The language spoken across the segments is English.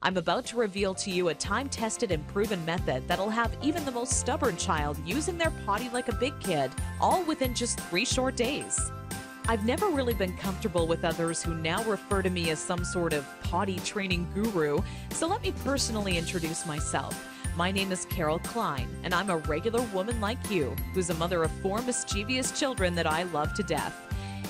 I'm about to reveal to you a time-tested and proven method that'll have even the most stubborn child using their potty like a big kid, all within just 3 short days. I've never really been comfortable with others who now refer to me as some sort of potty training guru, so let me personally introduce myself. My name is Carol Klein, and I'm a regular woman like you, who's a mother of 4 mischievous children that I love to death.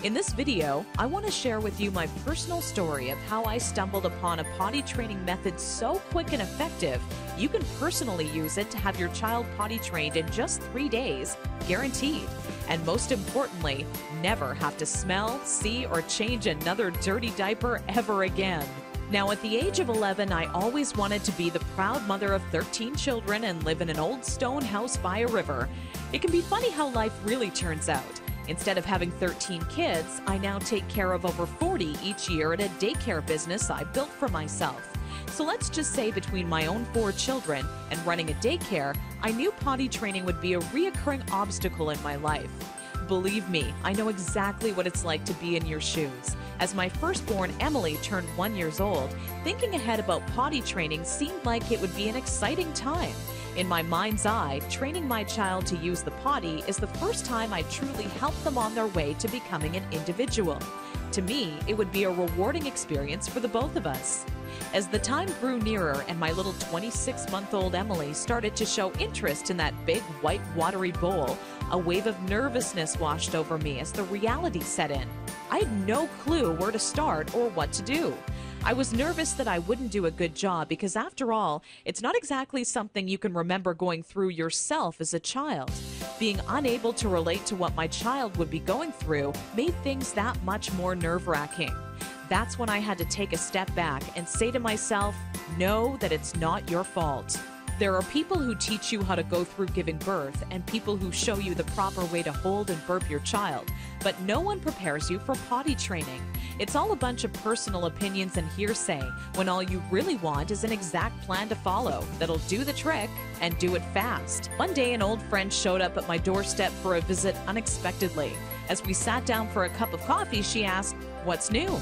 In this video, I want to share with you my personal story of how I stumbled upon a potty training method so quick and effective, you can personally use it to have your child potty trained in just 3 days, guaranteed. And most importantly, never have to smell, see, or change another dirty diaper ever again. Now, at the age of 11, I always wanted to be the proud mother of 13 children and live in an old stone house by a river. It can be funny how life really turns out. Instead of having 13 kids, I now take care of over 40 each year at a daycare business I built for myself. So let's just say between my own 4 children and running a daycare, I knew potty training would be a reoccurring obstacle in my life. Believe me, I know exactly what it's like to be in your shoes. As my firstborn Emily turned 1 year old, thinking ahead about potty training seemed like it would be an exciting time. In my mind's eye, training my child to use the potty is the first time I truly help them on their way to becoming an individual. To me, it would be a rewarding experience for the both of us. As the time grew nearer and my little 26-month-old Emily started to show interest in that big white watery bowl, a wave of nervousness washed over me as the reality set in. I had no clue where to start or what to do. I was nervous that I wouldn't do a good job because, after all, it's not exactly something you can remember going through yourself as a child. Being unable to relate to what my child would be going through made things that much more nerve-wracking. That's when I had to take a step back and say to myself, know that it's not your fault. There are people who teach you how to go through giving birth and people who show you the proper way to hold and burp your child, but no one prepares you for potty training. It's all a bunch of personal opinions and hearsay when all you really want is an exact plan to follow that'll do the trick and do it fast. One day, an old friend showed up at my doorstep for a visit unexpectedly. As we sat down for a cup of coffee, she asked, "What's new?"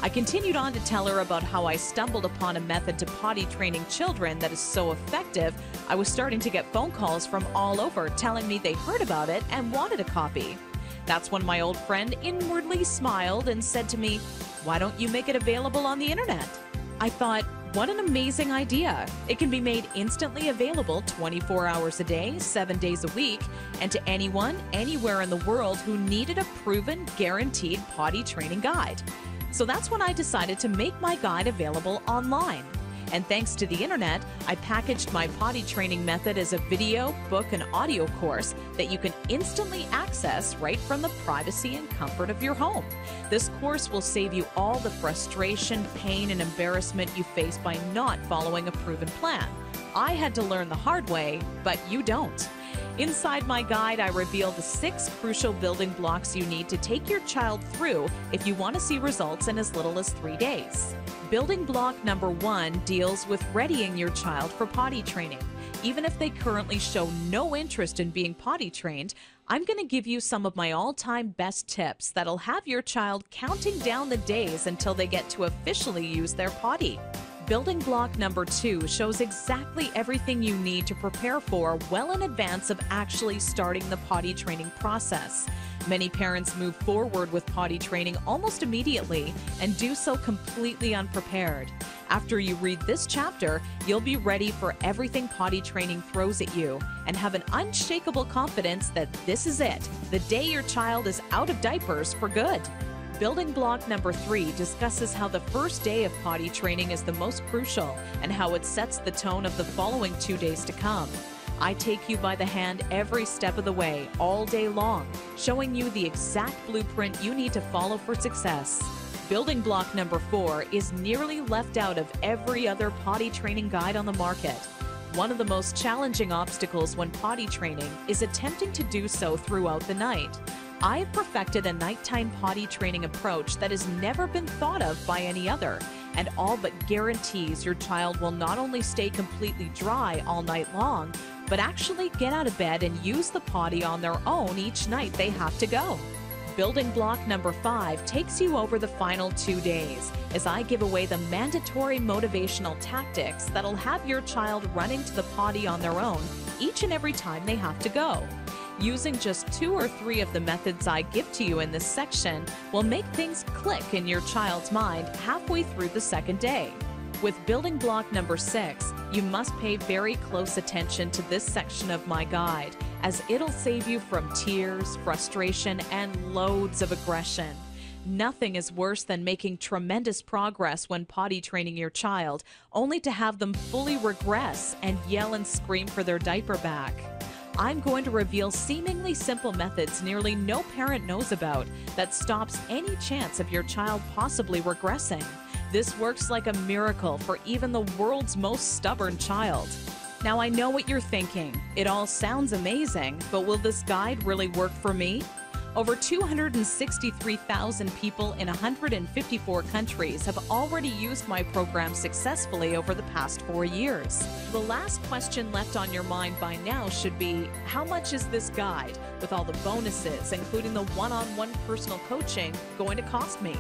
I continued on to tell her about how I stumbled upon a method to potty training children that is so effective, I was starting to get phone calls from all over telling me they heard about it and wanted a copy. That's when my old friend inwardly smiled and said to me, "Why don't you make it available on the internet?" I thought, what an amazing idea. It can be made instantly available 24 hours a day, 7 days a week, and to anyone, anywhere in the world who needed a proven, guaranteed potty training guide. So that's when I decided to make my guide available online. And thanks to the internet, I packaged my potty training method as a video, book, and audio course that you can instantly access right from the privacy and comfort of your home. This course will save you all the frustration, pain, and embarrassment you face by not following a proven plan. I had to learn the hard way, but you don't. Inside my guide, I reveal the 6 crucial building blocks you need to take your child through if you want to see results in as little as 3 days. Building block number 1 deals with readying your child for potty training. Even if they currently show no interest in being potty trained, I'm going to give you some of my all-time best tips that'll have your child counting down the days until they get to officially use their potty. Building block number 2 shows exactly everything you need to prepare for well in advance of actually starting the potty training process. Many parents move forward with potty training almost immediately and do so completely unprepared. After you read this chapter, you'll be ready for everything potty training throws at you and have an unshakable confidence that this is it, the day your child is out of diapers for good. Building block number 3 discusses how the first day of potty training is the most crucial and how it sets the tone of the following 2 days to come. I take you by the hand every step of the way, all day long, showing you the exact blueprint you need to follow for success. Building block number 4 is nearly left out of every other potty training guide on the market. One of the most challenging obstacles when potty training is attempting to do so throughout the night. I've perfected a nighttime potty training approach that has never been thought of by any other, and all but guarantees your child will not only stay completely dry all night long, but actually get out of bed and use the potty on their own each night they have to go. Building block number 5 takes you over the final 2 days as I give away the mandatory motivational tactics that'll have your child running to the potty on their own each and every time they have to go. Using just 2 or 3 of the methods I give to you in this section will make things click in your child's mind halfway through the second day. With building block number 6, you must pay very close attention to this section of my guide, as it'll save you from tears, frustration, and loads of aggression. Nothing is worse than making tremendous progress when potty training your child, only to have them fully regress and yell and scream for their diaper back. I'm going to reveal seemingly simple methods nearly no parent knows about that stops any chance of your child possibly regressing. This works like a miracle for even the world's most stubborn child. Now I know what you're thinking. It all sounds amazing, but will this guide really work for me? Over 263,000 people in 154 countries have already used my program successfully over the past 4 years. The last question left on your mind by now should be, how much is this guide, with all the bonuses, including the one-on-one personal coaching, going to cost me?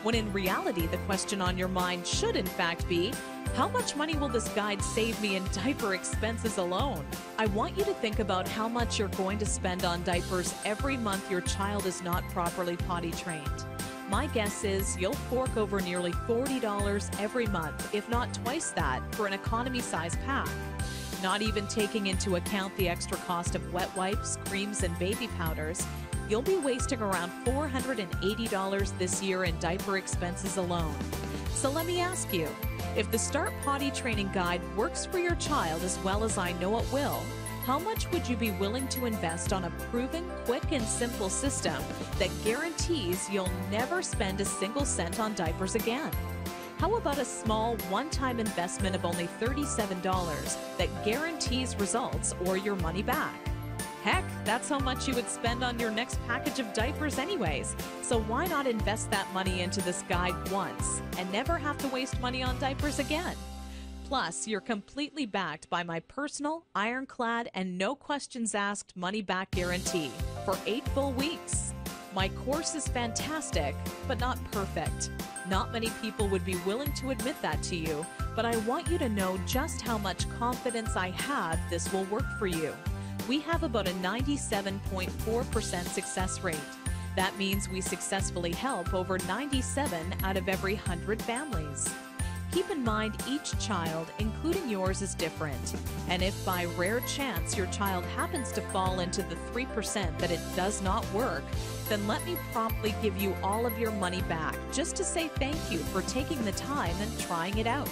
When in reality, the question on your mind should in fact be, how much money will this guide save me in diaper expenses alone? I want you to think about how much you're going to spend on diapers every month your child is not properly potty trained. My guess is you'll fork over nearly $40 every month, if not twice that, for an economy-size pack. Not even taking into account the extra cost of wet wipes, creams, and baby powders, you'll be wasting around $480 this year in diaper expenses alone. So let me ask you, if the Start Potty Training Guide works for your child as well as I know it will, how much would you be willing to invest on a proven, quick, and simple system that guarantees you'll never spend a single cent on diapers again? How about a small, one-time investment of only $37 that guarantees results or your money back? Heck, that's how much you would spend on your next package of diapers anyways. So why not invest that money into this guide once and never have to waste money on diapers again? Plus, you're completely backed by my personal, ironclad, and no questions asked money-back guarantee for 8 full weeks. My course is fantastic, but not perfect. Not many people would be willing to admit that to you, but I want you to know just how much confidence I have this will work for you. We have about a 97.4% success rate. That means we successfully help over 97 out of every 100 families. Keep in mind each child, including yours, is different. And if by rare chance your child happens to fall into the 3% that it does not work, then let me promptly give you all of your money back just to say thank you for taking the time and trying it out.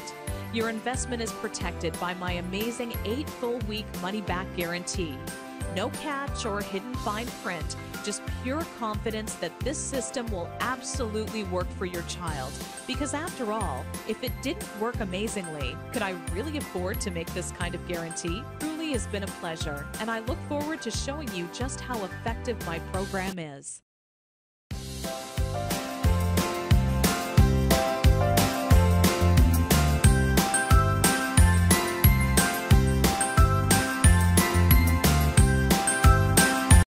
Your investment is protected by my amazing 8 full week money back guarantee. No catch or hidden fine print, just pure confidence that this system will absolutely work for your child. Because after all, if it didn't work amazingly, could I really afford to make this kind of guarantee? Truly has been a pleasure, and I look forward to showing you just how effective my program is.